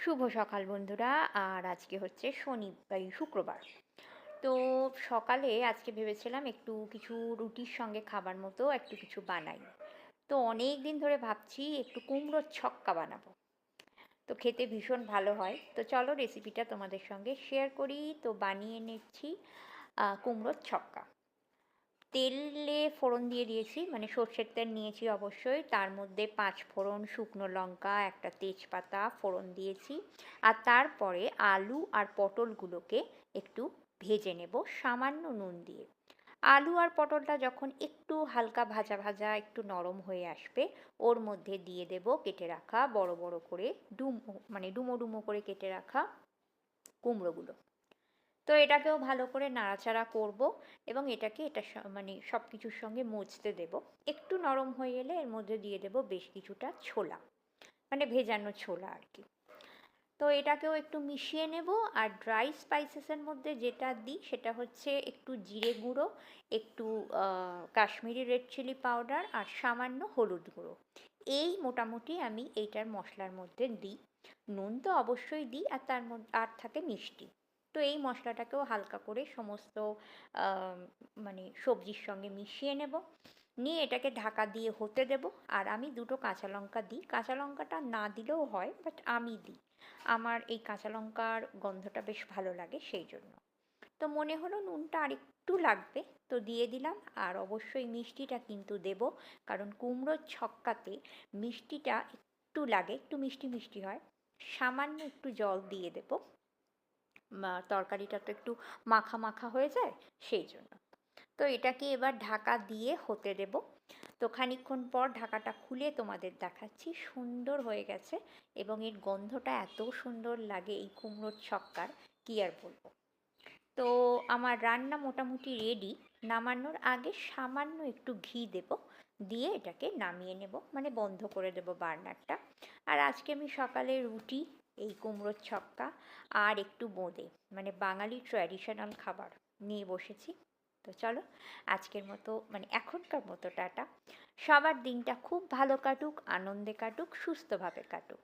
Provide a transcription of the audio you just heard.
শুভ সকাল বন্ধুরা। আর আজকে হচ্ছে শুক্রবার। তো সকালে আজকে ভেবেছিলাম একটু কিছু রুটির সঙ্গে খাবার মতো একটু কিছু বানাই। তো অনেক দিন ধরে ভাবছি একটু কুমড়োর ছক্কা বানাবো। তো খেতে ভীষণ ভালো হয়। তো চলো রেসিপিটা তোমাদের সঙ্গে শেয়ার করি। তো বানিয়ে নিচ্ছি কুমড়োর ছক্কা। তেলে ফোড়ন দিয়ে দিয়েছি, মানে সর্ষের তেল নিয়েছি অবশ্যই। তার মধ্যে 5 ফোড়ন, শুকনো লঙ্কা, একটা তেজপাতা ফোড়ন দিয়েছি। আর তারপরে আলু আর পটলগুলোকে একটু ভেজে নেব সামান্য নুন দিয়ে। আলু আর পটলটা যখন একটু হালকা ভাজা ভাজা একটু নরম হয়ে আসবে, ওর মধ্যে দিয়ে দেব কেটে রাখা বড় বড় করে ডুমো ডুমো করে কেটে রাখা কুমড়োগুলো। তো এটাকেও ভালো করে নাড়াচাড়া করব এবং মানে সব কিছুর সঙ্গে মজতে দেব। একটু নরম হয়ে এলে এর মধ্যে দিয়ে দেব বেশ কিছুটা ছোলা, মানে ভেজানো ছোলা আর কি। তো এটাকেও একটু মিশিয়ে নেব। আর ড্রাই স্পাইসেসের মধ্যে যেটা দিই সেটা হচ্ছে একটু জিরে গুঁড়ো, একটু কাশ্মীরি রেড চিলি পাউডার আর সামান্য হলুদ গুঁড়ো। এই মোটামুটি আমি এইটার মশলার মধ্যে দিই। নুন তো অবশ্যই দিই, আর তার মধ্যে আর থাকে মিষ্টি। তো এই মশলাটাকেও হালকা করে সমস্ত আহ, মানে সবজির সঙ্গে মিশিয়ে নেব। নিয়ে এটাকে ঢাকা দিয়ে হতে দেব। আর আমি দুটো কাঁচা লঙ্কা দিই, কাঁচা লঙ্কাটা না দিলেও হয়, বাট আমি দিই। আমার এই কাঁচা লঙ্কার গন্ধটা বেশ ভালো লাগে সেই জন্য। তো মনে হলো নুনটা আরেকটু লাগবে, তো দিয়ে দিলাম। আর অবশ্যই মিষ্টিটা কিন্তু দেব, কারণ কুমড়োর ছক্কাতে মিষ্টিটা একটু লাগে, একটু মিষ্টি মিষ্টি হয়। সামান্য একটু জল দিয়ে দেব, তরকারিটা তো একটু মাখা মাখা হয়ে যায় সেই জন্য। তো এটাকে এবার ঢাকা দিয়ে হতে দেব। তো খানিকক্ষণ পর ঢাকাটা খুলে তোমাদের দেখাচ্ছি, সুন্দর হয়ে গেছে এবং এর গন্ধটা এত সুন্দর লাগে এই কুমড়োর ছক্কার, কী আর বলবো। তো আমার রান্না মোটামুটি রেডি। নামানোর আগে সামান্য একটু ঘি দেব, দিয়ে এটাকে নামিয়ে নেব, মানে বন্ধ করে দেব বার্নারটা। আর আজকে আমি সকালে রুটি, এই কুমড়োর ছক্কা আর একটু বোঁদে, মানে বাঙালি ট্র্যাডিশনাল খাবার নিয়ে বসেছি। তো চলো আজকের মতো, মানে এখনকার মতো টাটা। সবার দিনটা খুব ভালো কাটুক, আনন্দে কাটুক, সুস্থভাবে কাটুক।